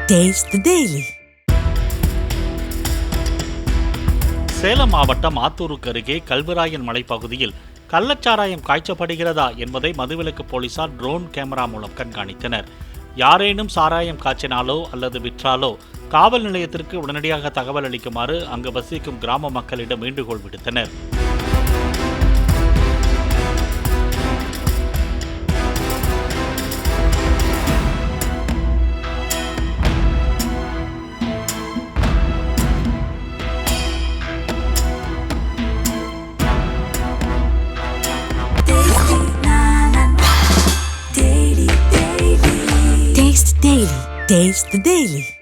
Taste the Daily. Salem மாவட்டம் ஆத்தூருக்கு அருகே கல்வராயன் மலைப்பகுதியில் கள்ளச்சாராயம் காய்ச்சப்படுகிறதா என்பதை மதுவிலக்கு போலீசார் ட்ரோன் கேமரா மூலம் கண்காணித்தனர். யாரேனும் சாராயம் காய்ச்சினாலோ அல்லது விற்றாலோ காவல் நிலையத்திற்கு உடனடியாக தகவல் அளிக்குமாறு அங்கு வசிக்கும் கிராம மக்களிடம் வேண்டுகோள் விடுத்தனர். Taste the Daily.